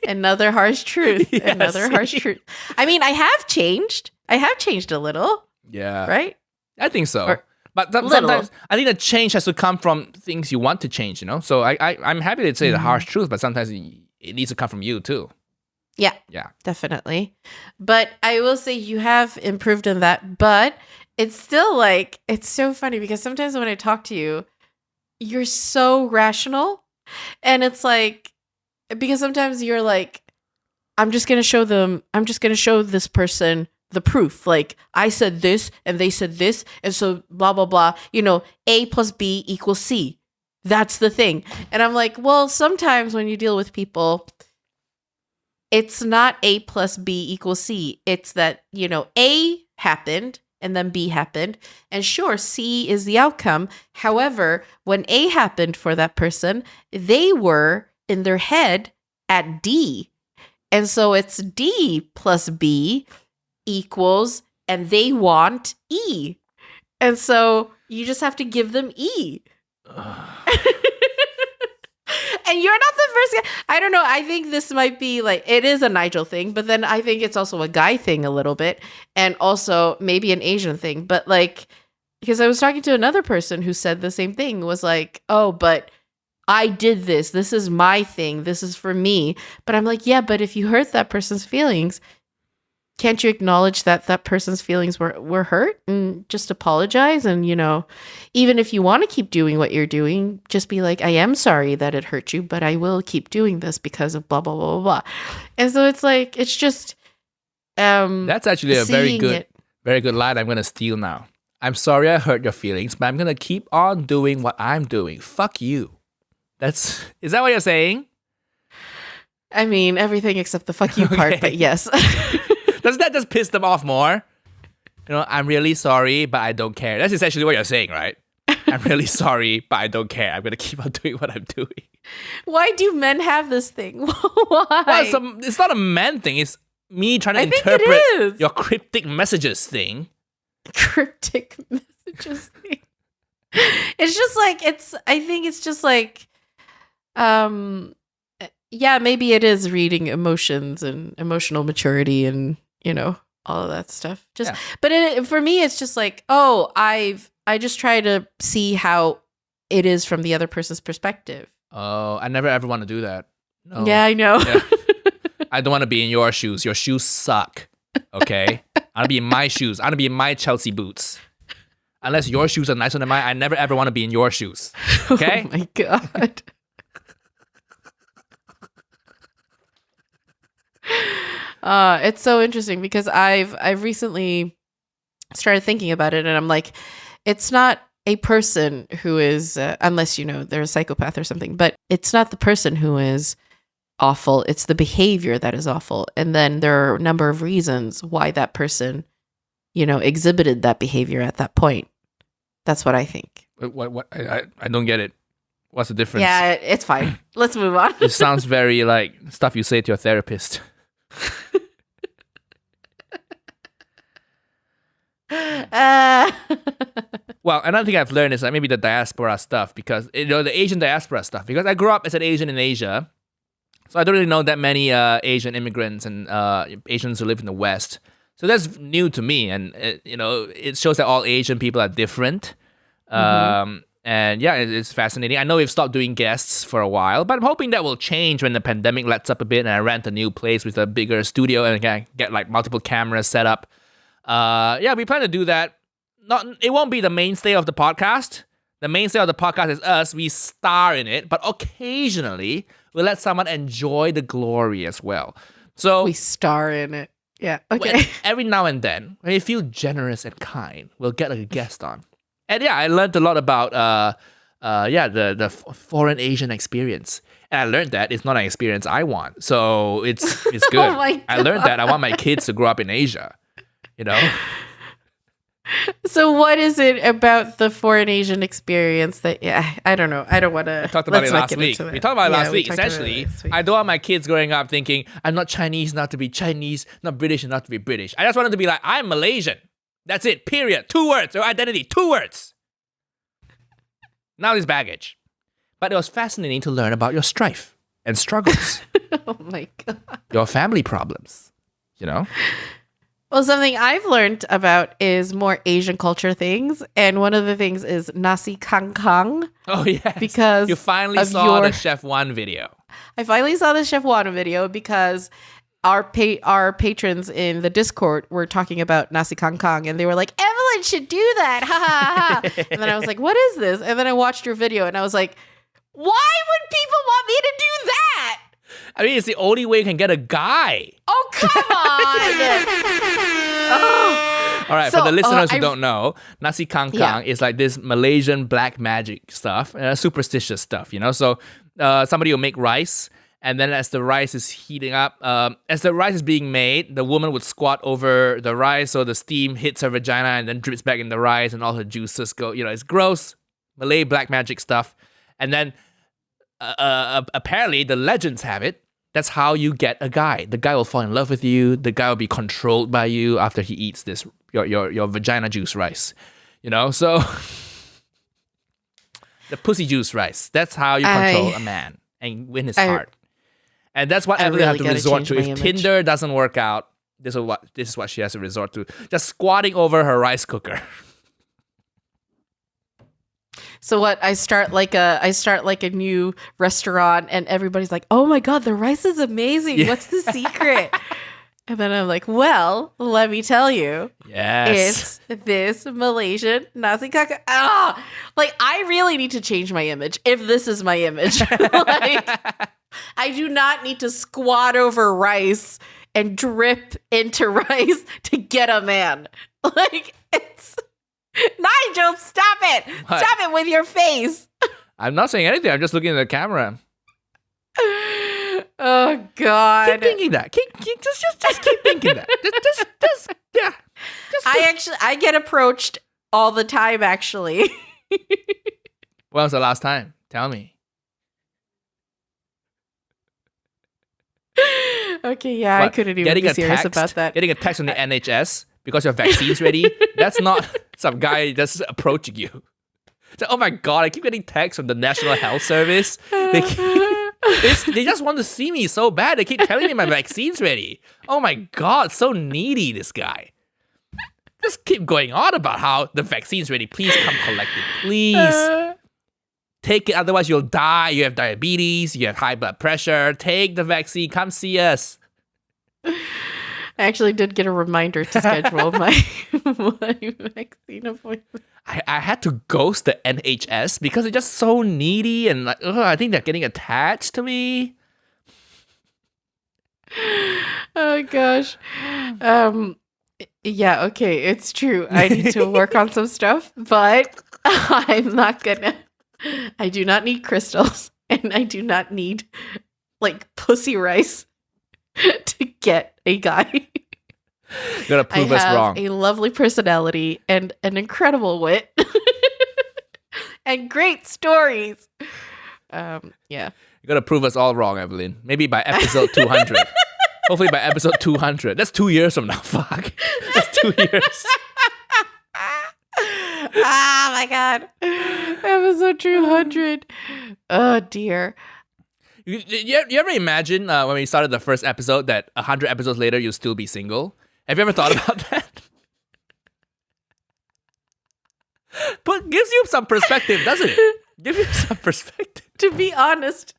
Another harsh truth. Yes. Another harsh truth. I mean, I have changed. I have changed a little. Yeah. Right? I think so. Or but sometimes I think the change has to come from things you want to change, So I'm happy to say the harsh truth, but sometimes it needs to come from you too. Yeah. Yeah. Definitely. But I will say you have improved in that, but it's still like, it's so funny because sometimes when I talk to you, you're so rational. And it's like, because sometimes you're like, I'm just going to show this person the proof. Like, I said this and they said this. And so blah, blah, blah. A plus B equals C. That's the thing. And I'm like, well, sometimes when you deal with people, it's not A plus B equals C. It's that, A happened and then B happened. And sure, C is the outcome. However, when A happened for that person, they were in their head at D. And so it's D plus B equals, and they want E. And so you just have to give them E. And you're not the first guy. I don't know. I think this might be like, it is a Nigel thing, but then I think it's also a guy thing a little bit. And also maybe an Asian thing. But like, because I was talking to another person who said the same thing, was like, oh, but I did this. This is my thing. This is for me. But I'm like, yeah, but if you hurt that person's feelings, can't you acknowledge that that person's feelings were hurt and just apologize? And, even if you want to keep doing what you're doing, just be like, I am sorry that it hurt you, but I will keep doing this because of blah, blah, blah, blah, blah. And so it's like, it's just, that's actually a very good line I'm going to steal now. I'm sorry I hurt your feelings, but I'm going to keep on doing what I'm doing. Fuck you. Is that what you're saying? I mean, everything except the fuck you part, but yes. Doesn't that just piss them off more? I'm really sorry, but I don't care. That's essentially what you're saying, right? I'm really sorry, but I don't care. I'm going to keep on doing what I'm doing. Why do men have this thing? Why? Well, it's not a man thing. It's me trying to interpret your cryptic messages thing. Cryptic messages thing. It's just like, I think it's just like, yeah, maybe it is reading emotions and emotional maturity and, all of that stuff. But for me, it's just like, oh, I just try to see how it is from the other person's perspective. Oh, I never ever want to do that. No. Yeah, I know. Yeah. I don't want to be in your shoes. Your shoes suck. Okay? I want to be in my shoes. I want to be in my Chelsea boots. Unless your shoes are nicer than mine, I never ever want to be in your shoes. Okay? Oh my God. It's so interesting because I've recently started thinking about it, and I'm like, it's not a person who is, unless they're a psychopath or something, but it's not the person who is awful. It's the behavior that is awful, and then there are a number of reasons why that person, exhibited that behavior at that point. That's what I think. What? I don't get it. What's the difference? Yeah, it's fine. Let's move on. It sounds very like stuff you say to your therapist. Well, another thing I've learned is that maybe the diaspora stuff, because the Asian diaspora stuff, because I grew up as an Asian in Asia, so I don't really know that many Asian immigrants and Asians who live in the West. So that's new to me, and it shows that all Asian people are different. And yeah, it's fascinating. I know we've stopped doing guests for a while, but I'm hoping that will change when the pandemic lets up a bit and I rent a new place with a bigger studio and I get like multiple cameras set up. Yeah, we plan to do that. It won't be the mainstay of the podcast. The mainstay of the podcast is us. We star in it, but occasionally we'll let someone enjoy the glory as well. So we star in it. Yeah. Okay. Every now and then, when you feel generous and kind, we'll get a guest on. And yeah, I learned a lot about the foreign Asian experience. And I learned that it's not an experience I want. So it's good. Oh my God. I learned that I want my kids to grow up in Asia. You know? So what is it about the foreign Asian experience that, I don't know. I don't want to. We talked about it last week. We talked about it last week. Essentially, I don't want my kids growing up thinking, I'm not Chinese not to be Chinese, not British not to be British. I just want them to be like, I'm Malaysian. That's it. Period. 2 words. Your identity. 2 words. Now this baggage. But it was fascinating to learn about your strife and struggles. Oh my God. Your family problems. You know? Well, something I've learned about is more Asian culture things. And one of the things is nasi kangkang. Oh, yes. Because you finally saw the Chef One video. I finally saw the Chef One video because our patrons in the Discord were talking about nasi kangkang. And they were like, Evelyn should do that. Ha ha ha. And then I was like, what is this? And then I watched your video and I was like, why would people want me to do that? I mean, it's the only way you can get a guy. Oh, come on. Oh. All right, So, for the listeners who don't know, nasi kangkang Yeah. is like this Malaysian black magic stuff, superstitious stuff, you know? So somebody will make rice, and then as the rice is heating up, as the rice is being made, the woman would squat over the rice so the steam hits her vagina and then drips back in the rice and all her juices go, you know, it's gross, Malay black magic stuff. And then apparently the legends have it, that's how you get a guy. The guy will fall in love with you. The guy will be controlled by you after he eats this your vagina juice rice. You know, so the pussy juice rice. That's how you control a man and win his heart. And that's what Evelyn has to resort to. If Tinder doesn't work out, this is what she has to resort to. Just squatting over her rice cooker. So what? I start like a new restaurant, and everybody's like, "Oh my God, the rice is amazing! Yeah. What's the secret?" And then I'm like, "Well, let me tell you, Yes. it's this Malaysian nasi kangkang." Like I really need to change my image if this is my image. Like, I do not need to squat over rice and drip into rice to get a man. Like it's. Nigel, stop it! What? Stop it with your face! I'm not saying anything. I'm just looking at the camera. Oh God! Keep thinking that. Just keep thinking that. I get approached all the time. Actually, When was the last time? Tell me. okay, yeah, I What, couldn't even be serious about that. Getting a text from the NHS because your vaccine's ready. That's not some guy just approaching you. It's like, oh my God, I keep getting texts from the National Health Service. They just want to see me so bad. They keep telling me my vaccine's ready. Oh my God, so needy, this guy. Just keep going on about how the vaccine's ready. Please come collect it. Please. Take it, otherwise you'll die. You have diabetes, you have high blood pressure. Take the vaccine. Come see us. I actually did get a reminder to schedule my vaccine appointment. I had to ghost the NHS because they're just so needy and like, I think they're getting attached to me. Oh gosh. Yeah, okay, it's true. I need to work on some stuff, but I'm not gonna. I do not need crystals, and I do not need like pussy rice to get a guy. You're gonna prove us wrong. A lovely personality and an incredible wit and great stories. Yeah. You're gonna prove us all wrong, Evelyn. Maybe by episode 200. Hopefully by episode 200. That's 2 years from now. Fuck. That's 2 years. Oh my God. Episode 200. Oh dear. You ever imagine when we started the first episode that 100 episodes later you'll still be single? Have you ever thought about that? But gives you some perspective, doesn't it? Gives you some perspective. To be honest,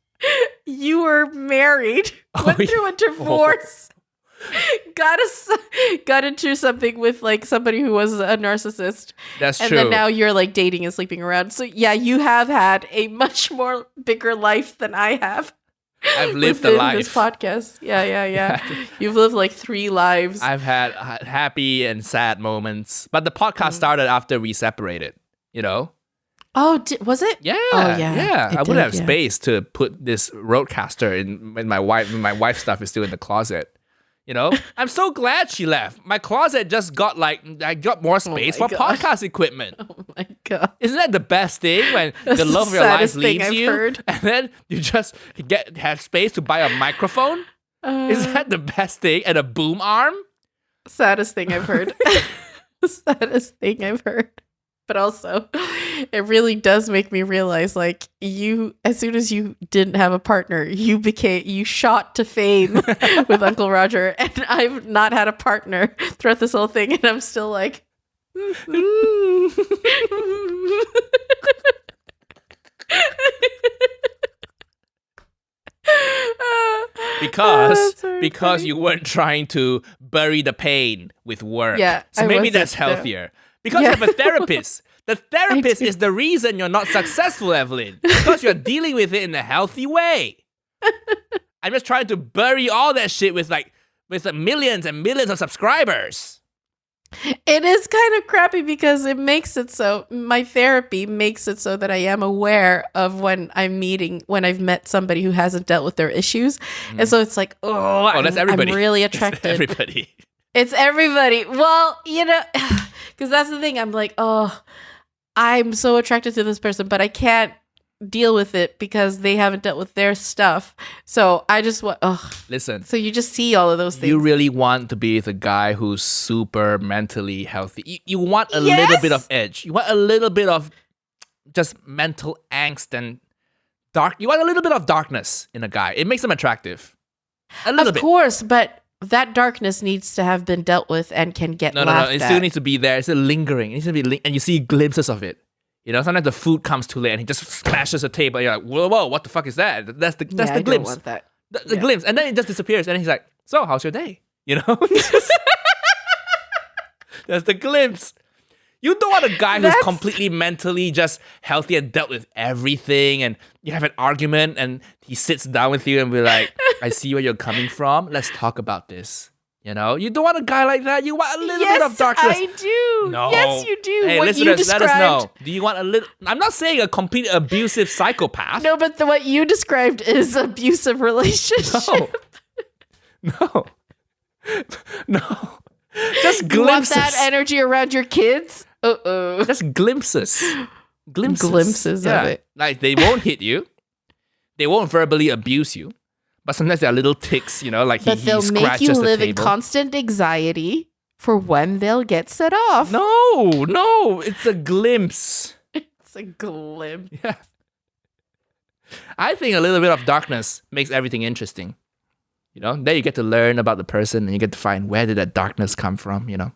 you were married, went through a divorce, got into something with like somebody who was a narcissist. That's and true. And then now you're like dating and sleeping around. So yeah, you have had a much more bigger life than I have. I've lived a within life. this podcast. Yeah. You've lived like 3 lives. I've had happy and sad moments, but the podcast started after we separated. You know? Oh, was it? Yeah. Oh, yeah. I wouldn't have space to put this roadcaster in when my wife's stuff is still in the closet. You know? I'm so glad she left. My closet just got I got more space for podcast equipment. Oh my god. Isn't that the best thing when the love of your life leaves you and then you just have space to buy a microphone? Is that the best thing? And a boom arm? Saddest thing I've heard. Saddest thing I've heard. But also, it really does make me realize, like, as soon as you didn't have a partner, you shot to fame with Uncle Roger, and I've not had a partner throughout this whole thing, and I'm still like, because you weren't trying to bury the pain with work. Yeah, so maybe that's healthier. Because you have a therapist. The therapist is the reason you're not successful, Evelyn. Because you're dealing with it in a healthy way. I'm just trying to bury all that shit with millions and millions of subscribers. It is kind of crappy because it makes it so, my therapy makes it so that I am aware of when I've met somebody who hasn't dealt with their issues. And so it's like, that's everybody. I'm really attracted. It's everybody. It's everybody. Well, because that's the thing. I'm like, I'm so attracted to this person, but I can't deal with it because they haven't dealt with their stuff. So I just want, listen. So you just see all of those things. You really want to be with a guy who's super mentally healthy. You want a little bit of edge. You want a little bit of just mental angst and dark. You want a little bit of darkness in a guy. It makes them attractive. A little bit. Of course, but that darkness needs to have been dealt with and can get laughed at. No. It still needs to be there. It's still lingering. It needs to be, and you see glimpses of it. You know, sometimes the food comes too late and he just smashes the table. And you're like, whoa, what the fuck is that? That's the glimpse. I don't want that. The glimpse, and then it just disappears. And he's like, so how's your day? You know, that's the glimpse. You don't want a guy who's completely mentally just healthy and dealt with everything, and you have an argument and he sits down with you and be like, I see where you're coming from. Let's talk about this. You know, you don't want a guy like that. You want a little bit of darkness. I do. No. Yes, you do. Hey, what listeners, you let us know. Do you want a little? I'm not saying a complete abusive psychopath. No, but what you described is abusive relationship. No. Just glimpses. You want that energy around your kids? Just glimpses. Glimpses of it. Like, they won't hit you. They won't verbally abuse you. But sometimes there are little ticks, you know, like he they'll scratches make you live the in table. constant anxiety for when they'll get set off. No, it's a glimpse. It's a glimpse. Yeah. I think a little bit of darkness makes everything interesting. You know, then you get to learn about the person and you get to find where did that darkness come from, you know.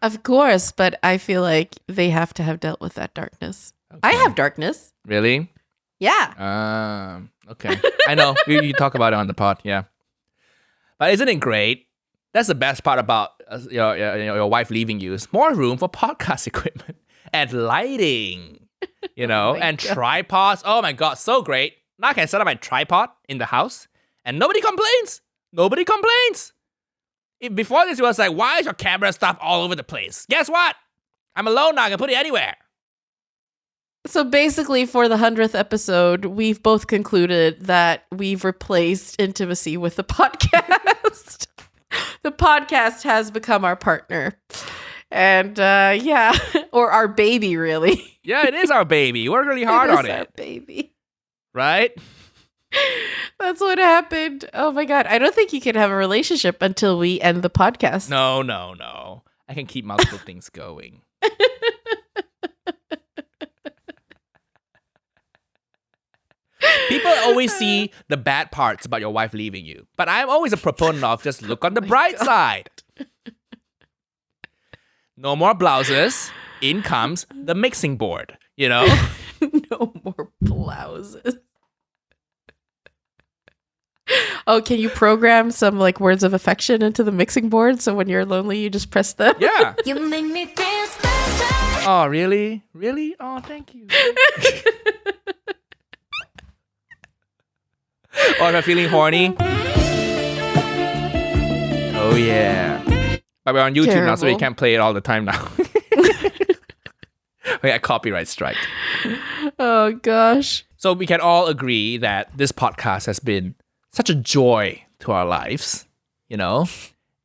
Of course, but I feel like they have to have dealt with that darkness. Okay. I have darkness. Really? Yeah. Okay. I know. You talk about it on the pod, yeah. But isn't it great? That's the best part about your wife leaving you is more room for podcast equipment and lighting, you know, and tripods. Oh my God, so great. Now I can set up my tripod in the house and nobody complains. Before this, it was like, why is your camera stuff all over the place? Guess what? I'm alone now. I can put it anywhere. So basically, for the 100th episode, we've both concluded that we've replaced intimacy with the podcast. The podcast has become our partner. And or our baby, really. Yeah, it is our baby. We're really hard on it. Our baby. Right? That's what happened. Oh my God. I don't think you can have a relationship until we end the podcast. No. I can keep multiple things going. People always see the bad parts about your wife leaving you. But I'm always a proponent of just look on the bright side. No more blouses. In comes the mixing board, you know? No more blouses. Oh, can you program some like words of affection into the mixing board so when you're lonely you just press them? Yeah. You make me feel special. Oh, really? Really? Oh, thank you. Or if I'm feeling horny. Oh yeah. But we're on YouTube now, so we Terrible. can't play it all the time now. We got copyright strike. Oh gosh. So we can all agree that this podcast has been such a joy to our lives, you know?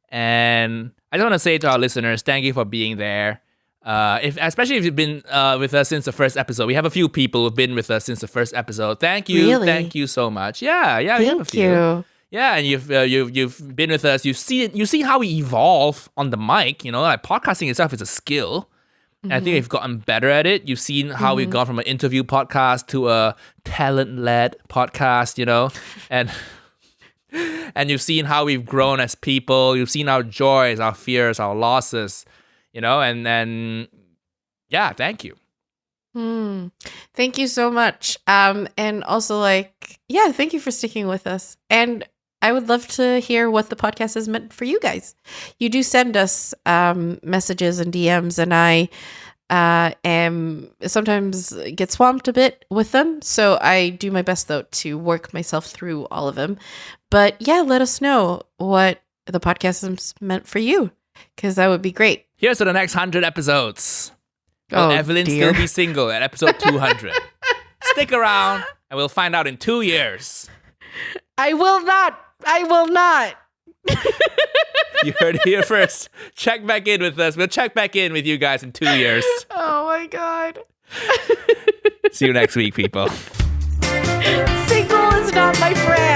And I just want to say to our listeners, thank you for being there. Especially if you've been with us since the first episode. We have a few people who've been with us since the first episode. Thank you. Really? Thank you so much. Yeah, we have a Thank few. you. Yeah, and you've been with us. You see how we evolve on the mic. You know, like podcasting itself is a skill. And I think we've gotten better at it. You've seen how we've gone from an interview podcast to a talent-led podcast. You know, and you've seen how we've grown as people. You've seen our joys, our fears, our losses. You know, and then yeah, thank you. Thank you so much. And also thank you for sticking with us. And I would love to hear what the podcast has meant for you guys. You do send us messages and DMs, and I am sometimes get swamped a bit with them. So I do my best though to work myself through all of them. But yeah, let us know what the podcast has meant for you, because that would be great. Here's to the next 100 episodes. Will Evelyn dear. still be single at episode 200? Stick around, and we'll find out in 2 years. I will not. You heard it here first. Check back in with us. We'll check back in with you guys in 2 years. Oh my God. See you next week, people. Single is not my friend.